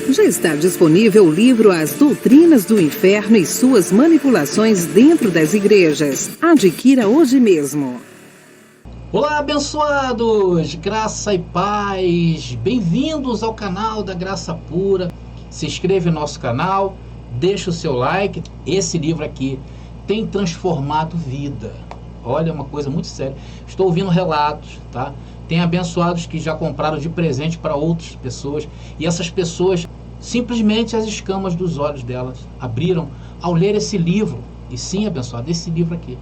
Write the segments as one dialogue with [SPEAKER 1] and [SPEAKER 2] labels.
[SPEAKER 1] Já está disponível o livro As Doutrinas do Inferno e Suas Manipulações Dentro das Igrejas. Adquira hoje mesmo.
[SPEAKER 2] Olá, abençoados! Graça e paz! Bem-vindos ao canal da Graça Pura. Se inscreve no nosso canal, deixa o seu like. Esse livro aqui tem transformado vida. Olha, uma coisa muito séria. Estou ouvindo relatos, tá? Tem abençoados que já compraram de presente para outras pessoas. E essas pessoas, simplesmente as escamas dos olhos delas abriram ao ler esse livro. E sim, abençoado, esse livro aqui.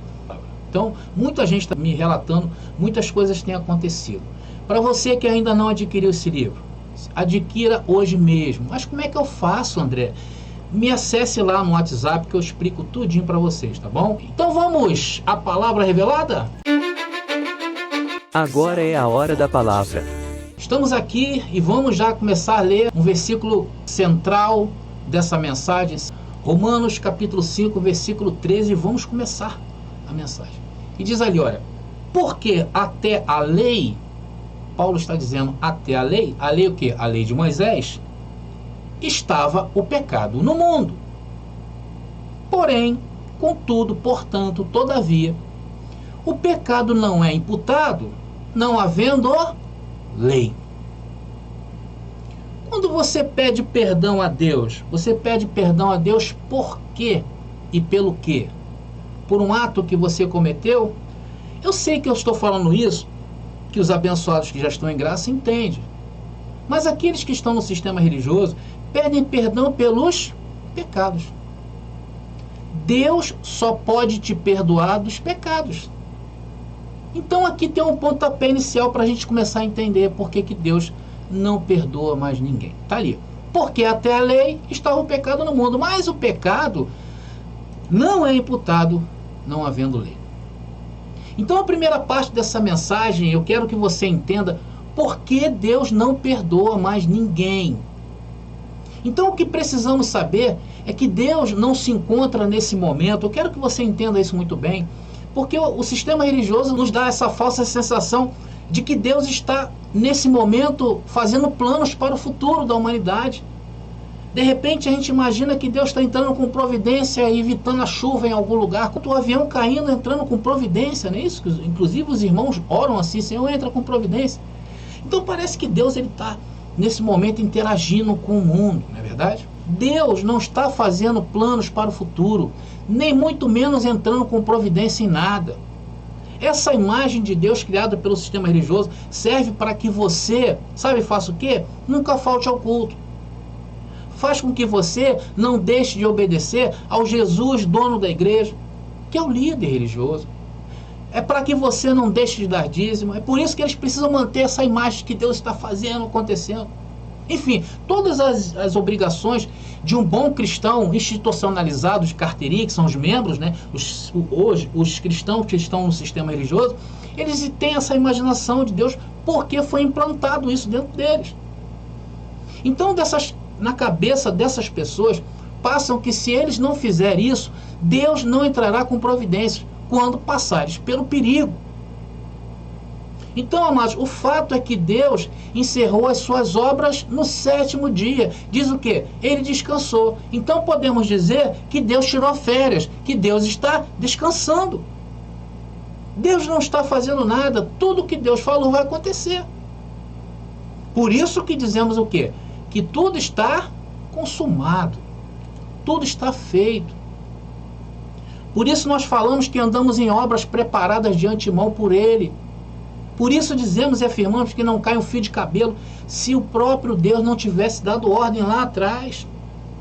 [SPEAKER 2] Então, muita gente está me relatando, muitas coisas têm acontecido. Para você que ainda não adquiriu esse livro, adquira hoje mesmo. Mas como é que eu faço, André? Me acesse lá no WhatsApp que eu explico tudinho para vocês, tá bom? Então vamos à palavra revelada?
[SPEAKER 3] Agora é a hora da palavra.
[SPEAKER 2] Estamos aqui e vamos já começar a ler um versículo central dessa mensagem. Romanos capítulo 5, versículo 13. Vamos começar a mensagem. E diz ali, olha, porque até a lei, Paulo está dizendo até a lei o quê? A lei de Moisés, estava o pecado no mundo. Porém, contudo, portanto, todavia, o pecado não é imputado, não havendo lei. Quando você pede perdão a Deus, você pede perdão a Deus por quê e pelo quê? Por um ato que você cometeu? Eu sei que eu estou falando isso, que os abençoados que já estão em graça entendem. Mas aqueles que estão no sistema religioso pedem perdão pelos pecados. Deus só pode te perdoar dos pecados. Então aqui tem um pontapé inicial para a gente começar a entender por que Deus não perdoa mais ninguém. Está ali. Porque até a lei estava o pecado no mundo, mas o pecado não é imputado não havendo lei. Então a primeira parte dessa mensagem, eu quero que você entenda por que Deus não perdoa mais ninguém. Então o que precisamos saber é que Deus não se encontra nesse momento. Eu quero que você entenda isso muito bem, porque o sistema religioso nos dá essa falsa sensação de que Deus está nesse momento fazendo planos para o futuro da humanidade. De repente a gente imagina que Deus está entrando com providência e evitando a chuva em algum lugar, com o avião caindo, entrando com providência, não é isso? Inclusive os irmãos oram assim, Senhor, entra com providência. Então parece que Deus está nesse momento interagindo com o mundo, não é verdade? Deus não está fazendo planos para o futuro, nem muito menos entrando com providência em nada. Essa imagem de Deus criada pelo sistema religioso serve para que você, sabe, faça o quê? Nunca falte ao culto. Faz com que você não deixe de obedecer ao Jesus, dono da igreja, que é o líder religioso. É para que você não deixe de dar dízimo. É por isso que eles precisam manter essa imagem que Deus está fazendo, acontecendo. Enfim, todas as obrigações de um bom cristão institucionalizado de carteirinha, que são os membros, né? Os cristãos que estão no sistema religioso, eles têm essa imaginação de Deus porque foi implantado isso dentro deles. Então, na cabeça dessas pessoas, passam que se eles não fizerem isso, Deus não entrará com providências quando passares pelo perigo. Então, amados, o fato é que Deus encerrou as suas obras no 7º dia. Diz o quê? Ele descansou. Então podemos dizer que Deus tirou férias, que Deus está descansando. Deus não está fazendo nada. Tudo que Deus falou vai acontecer. Por isso que dizemos o quê? Que tudo está consumado. Tudo está feito. Por isso nós falamos que andamos em obras preparadas de antemão por Ele. Por isso dizemos e afirmamos que não cai um fio de cabelo se o próprio Deus não tivesse dado ordem lá atrás.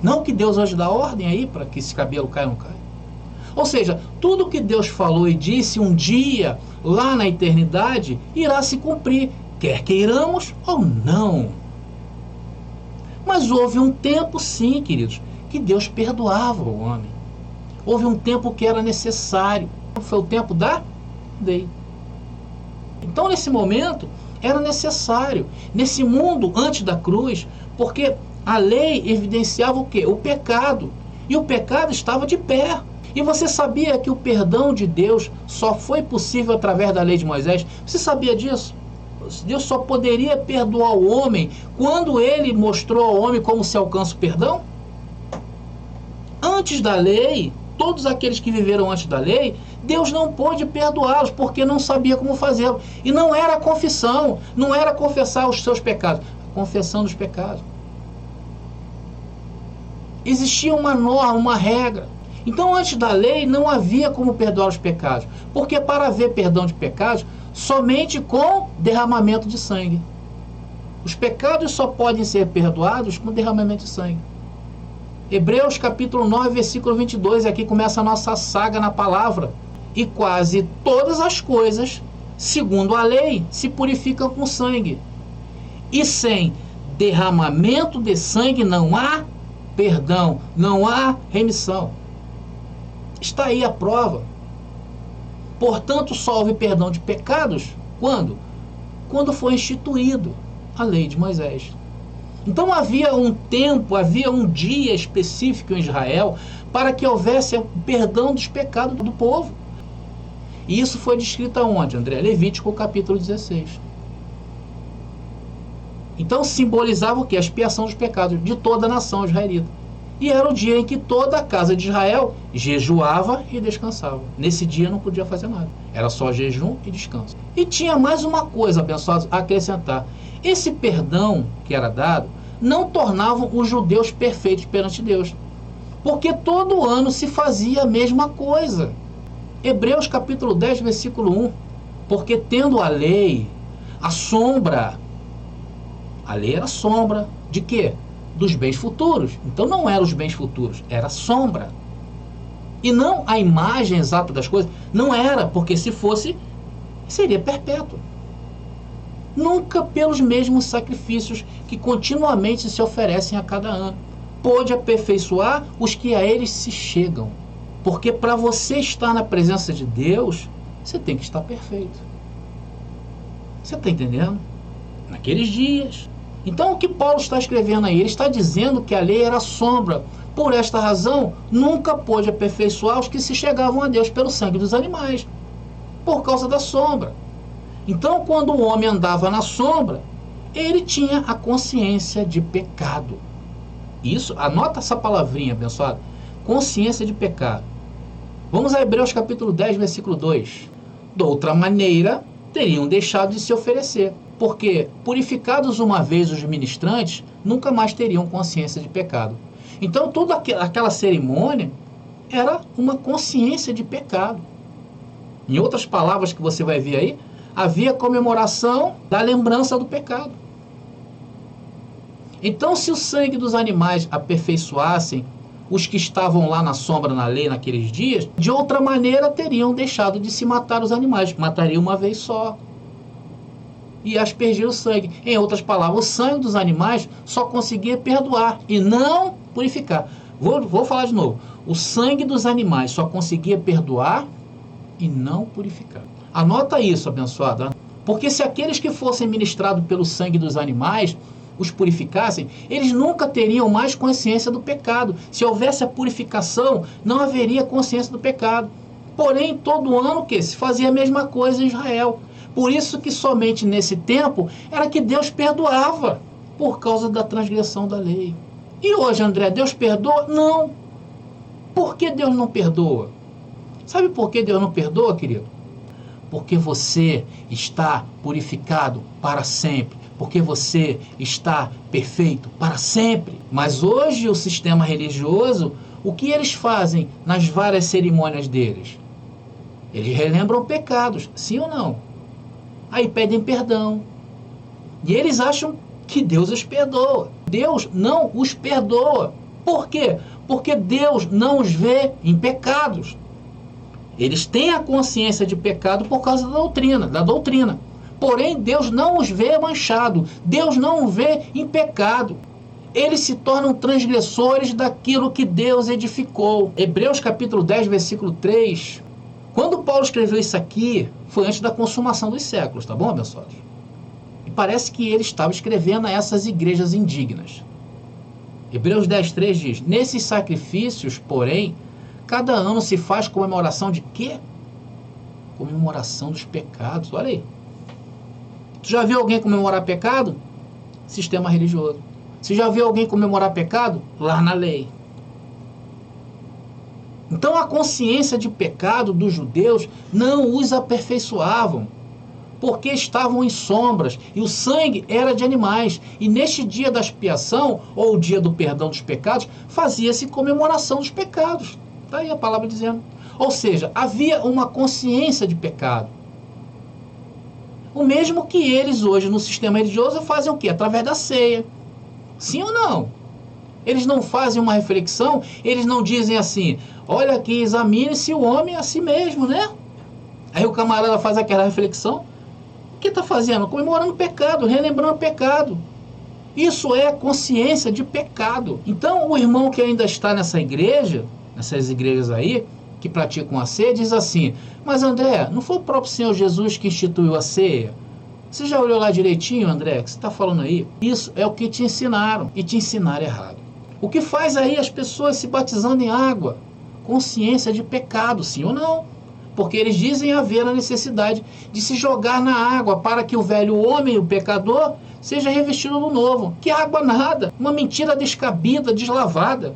[SPEAKER 2] Não que Deus hoje dá ordem aí para que esse cabelo caia ou não caia. Ou seja, tudo que Deus falou e disse um dia, lá na eternidade, irá se cumprir, quer queiramos ou não. Mas houve um tempo, sim, queridos, que Deus perdoava o homem. Houve um tempo que era necessário. Foi o tempo da lei. Então, nesse momento, era necessário. Nesse mundo antes da cruz, porque a lei evidenciava o quê? O pecado. E o pecado estava de pé. E você sabia que o perdão de Deus só foi possível através da lei de Moisés? Você sabia disso? Deus só poderia perdoar o homem quando ele mostrou ao homem como se alcança o perdão? Antes da lei, todos aqueles que viveram antes da lei, Deus não pôde perdoá-los porque não sabia como fazê-lo. E não era a confissão, não era confessar os seus pecados, a confessão dos pecados. Existia uma norma, uma regra. Então, antes da lei, não havia como perdoar os pecados. Porque para haver perdão de pecados, somente com derramamento de sangue. Os pecados só podem ser perdoados com derramamento de sangue. Hebreus capítulo 9, versículo 22, aqui começa a nossa saga na palavra. E quase todas as coisas, segundo a lei, se purificam com sangue. E sem derramamento de sangue não há perdão, não há remissão. Está aí a prova. Portanto, só houve perdão de pecados quando? Quando foi instituído a lei de Moisés. Então havia um tempo, havia um dia específico em Israel para que houvesse o perdão dos pecados do povo. E isso foi descrito aonde, André? Levítico capítulo 16. Então simbolizava o quê? A expiação dos pecados de toda a nação israelita. E era o dia em que toda a casa de Israel jejuava e descansava. Nesse dia não podia fazer nada. Era só jejum e descanso. E tinha mais uma coisa, abençoados, a acrescentar. Esse perdão que era dado não tornava os judeus perfeitos perante Deus. Porque todo ano se fazia a mesma coisa. Hebreus capítulo 10, versículo 1. Porque tendo a lei, a sombra. A lei era sombra de quê? Dos bens futuros. Então não eram os bens futuros, era a sombra. E não a imagem exata das coisas. Não era, porque se fosse, seria perpétuo. Nunca pelos mesmos sacrifícios que continuamente se oferecem a cada ano. Pôde aperfeiçoar os que a eles se chegam. Porque para você estar na presença de Deus, você tem que estar perfeito. Você está entendendo? Naqueles dias. Então o que Paulo está escrevendo aí? Ele está dizendo que a lei era sombra. Por esta razão, nunca pôde aperfeiçoar os que se chegavam a Deus pelo sangue dos animais. Por causa da sombra. Então quando o homem andava na sombra, ele tinha a consciência de pecado. Isso, anota essa palavrinha, abençoado. Consciência de pecado. Vamos a Hebreus capítulo 10, versículo 2. De outra maneira, teriam deixado de se oferecer. Porque, purificados uma vez os ministrantes, nunca mais teriam consciência de pecado. Então, toda aquela cerimônia era uma consciência de pecado. Em outras palavras que você vai ver aí, havia comemoração da lembrança do pecado. Então, se o sangue dos animais aperfeiçoassem os que estavam lá na sombra, na lei, naqueles dias, de outra maneira teriam deixado de se matar os animais. Matariam uma vez só. E aspergir o sangue. Em outras palavras, o sangue dos animais só conseguia perdoar e não purificar. Vou falar de novo. O sangue dos animais só conseguia perdoar e não purificar. Anota isso, abençoado. Porque se aqueles que fossem ministrados pelo sangue dos animais os purificassem, eles nunca teriam mais consciência do pecado. Se houvesse a purificação, não haveria consciência do pecado. Porém, todo ano que se fazia a mesma coisa em Israel. Por isso que somente nesse tempo era que Deus perdoava, por causa da transgressão da lei. E hoje, André, Deus perdoa? Não. Por que Deus não perdoa? Sabe por que Deus não perdoa, querido? Porque você está purificado para sempre. Porque você está perfeito para sempre. Mas hoje o sistema religioso, o que eles fazem nas várias cerimônias deles? Eles relembram pecados, sim ou não? Aí pedem perdão. E eles acham que Deus os perdoa. Deus não os perdoa. Por quê? Porque Deus não os vê em pecados. Eles têm a consciência de pecado por causa da doutrina. Porém, Deus não os vê manchado. Deus não os vê em pecado. Eles se tornam transgressores daquilo que Deus edificou. Hebreus capítulo 10, versículo 3. Quando Paulo escreveu isso aqui, foi antes da consumação dos séculos, tá bom, abençoados? E parece que ele estava escrevendo a essas igrejas indignas. Hebreus 10, 3 diz: nesses sacrifícios, porém, cada ano se faz comemoração de quê? Comemoração dos pecados. Olha aí. Tu já viu alguém comemorar pecado? Sistema religioso. Você já viu alguém comemorar pecado? Lá na lei. Então a consciência de pecado dos judeus não os aperfeiçoavam, porque estavam em sombras, e o sangue era de animais. E neste dia da expiação, ou o dia do perdão dos pecados, fazia-se comemoração dos pecados. Está aí a palavra dizendo. Ou seja, havia uma consciência de pecado. O mesmo que eles hoje no sistema religioso fazem o quê? Através da ceia. Sim ou não? Eles não fazem uma reflexão, eles não dizem assim, olha aqui, examine-se o homem a si mesmo, né? Aí o camarada faz aquela reflexão. O que está fazendo? Comemorando pecado, relembrando pecado. Isso é consciência de pecado. Então o irmão que ainda está nessa igreja, nessas igrejas aí, que praticam a ceia, diz assim, mas André, não foi o próprio Senhor Jesus que instituiu a ceia? Você já olhou lá direitinho, André, o que você está falando aí? Isso é o que te ensinaram, e te ensinaram errado. O que faz aí as pessoas se batizando em água? Consciência de pecado, sim ou não? Porque eles dizem haver a necessidade de se jogar na água para que o velho homem, o pecador, seja revestido do novo. Que água nada, uma mentira descabida, deslavada.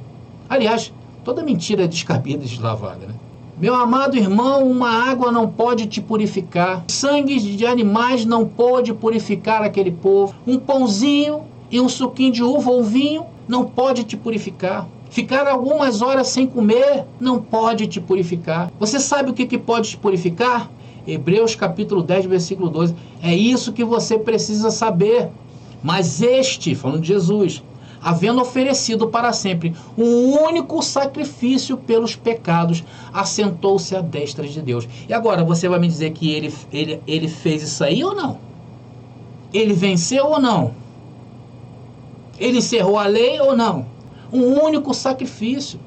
[SPEAKER 2] Aliás, toda mentira é descabida, deslavada, né? Meu amado irmão, uma água não pode te purificar. Sangue de animais não pode purificar aquele povo. Um pãozinho e um suquinho de uva ou vinho não pode te purificar. Ficar algumas horas sem comer não pode te purificar. Você sabe o que pode te purificar? Hebreus capítulo 10, versículo 12. É isso que você precisa saber. Mas este, falando de Jesus, havendo oferecido para sempre um único sacrifício pelos pecados, assentou-se à destra de Deus. E agora você vai me dizer que ele fez isso aí ou não? Ele venceu ou não? Ele encerrou a lei ou não? Um único sacrifício.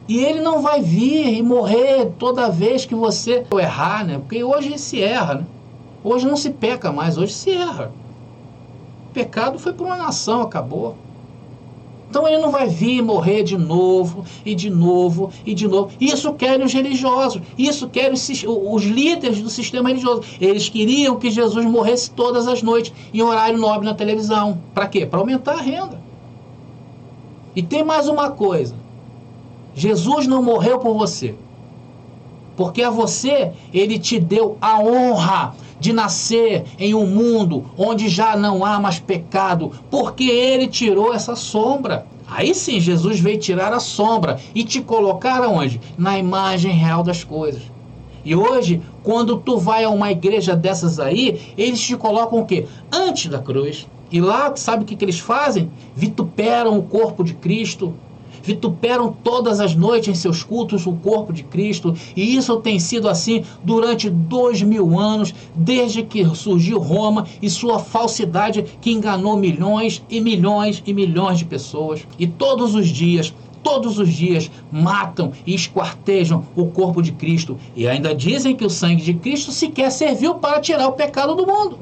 [SPEAKER 2] E ele não vai vir e morrer toda vez que você errar, né? Porque hoje se erra, né? Hoje não se peca mais, hoje se erra. O pecado foi para uma nação, acabou. Então ele não vai vir e morrer de novo, e de novo, e de novo. Isso querem os religiosos, isso querem os líderes do sistema religioso. Eles queriam que Jesus morresse todas as noites, em horário nobre na televisão. Para quê? Para aumentar a renda. E tem mais uma coisa. Jesus não morreu por você. Porque a você, ele te deu a honra de nascer em um mundo onde já não há mais pecado, porque ele tirou essa sombra. Aí sim, Jesus veio tirar a sombra e te colocar aonde? Na imagem real das coisas. E hoje, quando tu vai a uma igreja dessas aí, eles te colocam o quê? Antes da cruz. E lá, sabe o que eles fazem? Vituperam o corpo de Cristo, vituperam todas as noites em seus cultos o corpo de Cristo, e isso tem sido assim durante 2000 anos, desde que surgiu Roma e sua falsidade que enganou milhões e milhões e milhões de pessoas. E todos os dias matam e esquartejam o corpo de Cristo, e ainda dizem que o sangue de Cristo sequer serviu para tirar o pecado do mundo.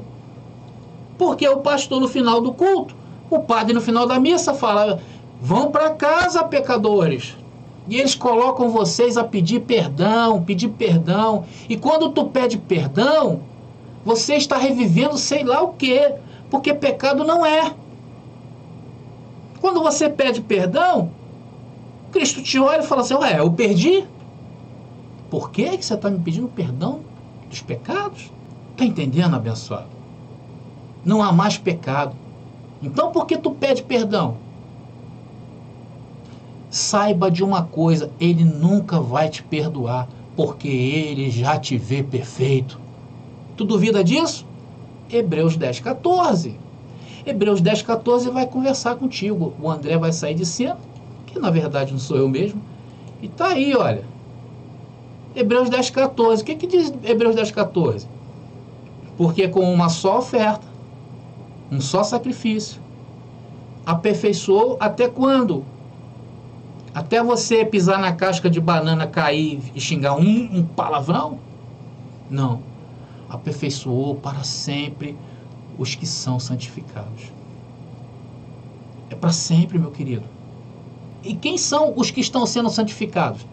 [SPEAKER 2] Porque o pastor no final do culto, o padre no final da missa fala: vão para casa, pecadores. E eles colocam vocês a pedir perdão. E quando tu pede perdão, você está revivendo sei lá o quê. Porque pecado não é. Quando você pede perdão, Cristo te olha e fala assim: ué, eu perdi? Por que você está me pedindo perdão dos pecados? Está entendendo, abençoado? Não há mais pecado. Então por que tu pede perdão? Saiba de uma coisa, ele nunca vai te perdoar, porque ele já te vê perfeito. Tu duvida disso? Hebreus 10:14. Hebreus 10:14 vai conversar contigo. O André vai sair de cena, que na verdade não sou eu mesmo, e tá aí, olha. Hebreus 10:14. O que diz Hebreus 10:14? Porque com uma só oferta, um só sacrifício, aperfeiçoou até quando? Até você pisar na casca de banana, cair e xingar um palavrão? Não. Aperfeiçoou para sempre os que são santificados. É para sempre, meu querido. E quem são os que estão sendo santificados?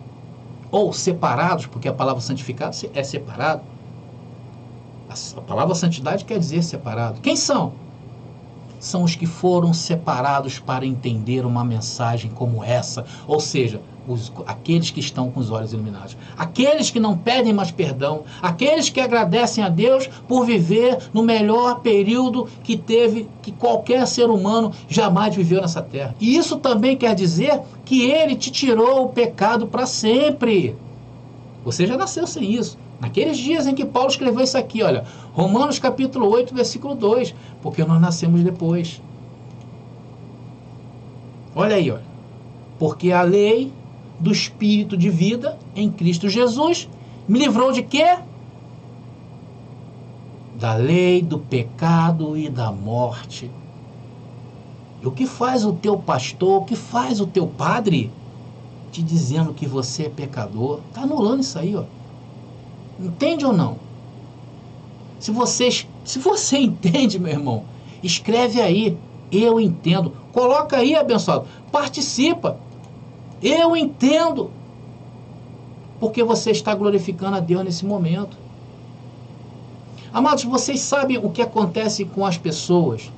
[SPEAKER 2] Ou separados, porque a palavra santificado é separado. A palavra santidade quer dizer separado. Quem são? São os que foram separados para entender uma mensagem como essa. Ou seja, aqueles que estão com os olhos iluminados. Aqueles que não pedem mais perdão. Aqueles que agradecem a Deus por viver no melhor período que qualquer ser humano jamais viveu nessa terra. E isso também quer dizer que Ele te tirou o pecado para sempre. Você já nasceu sem isso. Naqueles dias em que Paulo escreveu isso aqui, olha, Romanos capítulo 8, versículo 2, porque nós nascemos depois. Olha aí, olha. Porque a lei do Espírito de vida em Cristo Jesus me livrou de quê? Da lei do pecado e da morte. E o que faz o teu pastor, o que faz o teu padre te dizendo que você é pecador? Está anulando isso aí, ó. Entende ou não? Se você entende, meu irmão, escreve aí, eu entendo. Coloca aí, abençoado, participa. Eu entendo. Porque você está glorificando a Deus nesse momento. Amados, vocês sabem o que acontece com as pessoas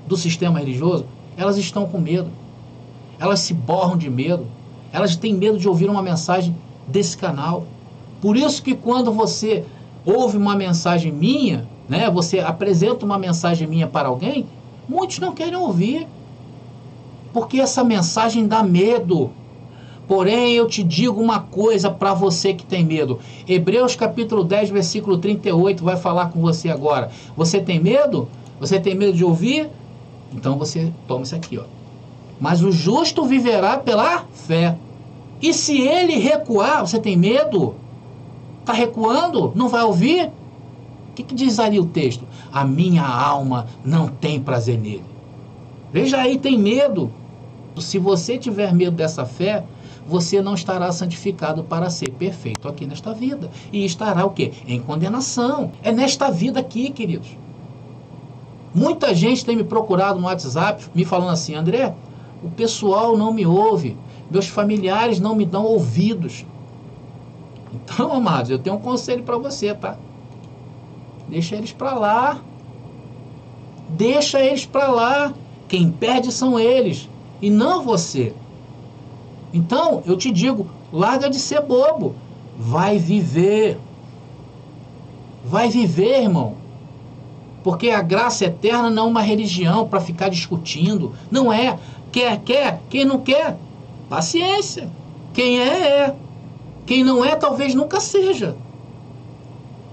[SPEAKER 2] do sistema religioso? Elas estão com medo. Elas se borram de medo. Elas têm medo de ouvir uma mensagem desse canal. Por isso que quando você ouve uma mensagem minha, né, você apresenta uma mensagem minha para alguém, muitos não querem ouvir. Porque essa mensagem dá medo. Porém, eu te digo uma coisa para você que tem medo. Hebreus capítulo 10, versículo 38 vai falar com você agora. Você tem medo? Você tem medo de ouvir? Então você toma isso aqui, ó. Mas o justo viverá pela fé. E se ele recuar, você tem medo? Está recuando? Não vai ouvir? O que diz ali o texto? A minha alma não tem prazer nele. Veja aí, tem medo. Se você tiver medo dessa fé, você não estará santificado para ser perfeito aqui nesta vida. E estará o quê? Em condenação. É nesta vida aqui, queridos. Muita gente tem me procurado no WhatsApp, me falando assim, André, o pessoal não me ouve, meus familiares não me dão ouvidos. Então, amados, eu tenho um conselho para você, tá? Deixa eles para lá. Deixa eles para lá. Quem perde são eles, e não você. Então, eu te digo, larga de ser bobo. Vai viver. Vai viver, irmão. Porque a graça eterna não é uma religião para ficar discutindo. Não é. Quer. Quem não quer, paciência. Quem é. Quem não é, talvez nunca seja.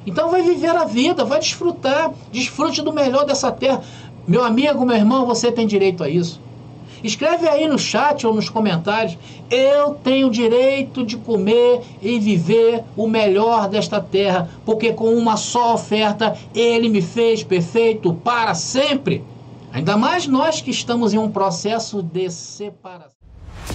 [SPEAKER 2] Então vai viver a vida, vai desfrutar. Desfrute do melhor dessa terra. Meu amigo, meu irmão, você tem direito a isso. Escreve aí no chat ou nos comentários. Eu tenho direito de comer e viver o melhor desta terra, porque com uma só oferta Ele me fez perfeito para sempre. Ainda mais nós que estamos em um processo de separação.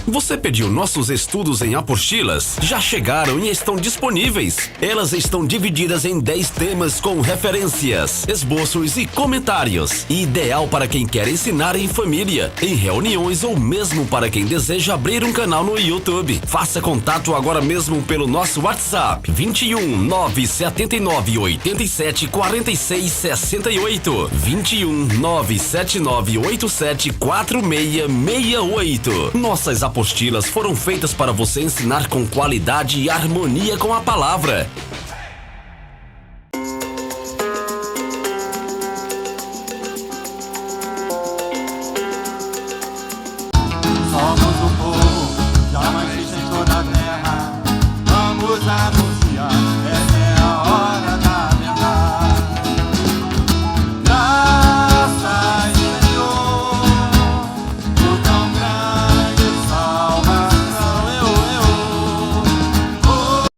[SPEAKER 4] Você pediu nossos estudos em apostilas? Já chegaram e estão disponíveis. Elas estão divididas em 10 temas com referências, esboços e comentários. Ideal para quem quer ensinar em família, em reuniões ou mesmo para quem deseja abrir um canal no YouTube. Faça contato agora mesmo pelo nosso WhatsApp 21 979 87 46 68 21 979 87 4668. Nossas apostilas foram feitas para você ensinar com qualidade e harmonia com a palavra.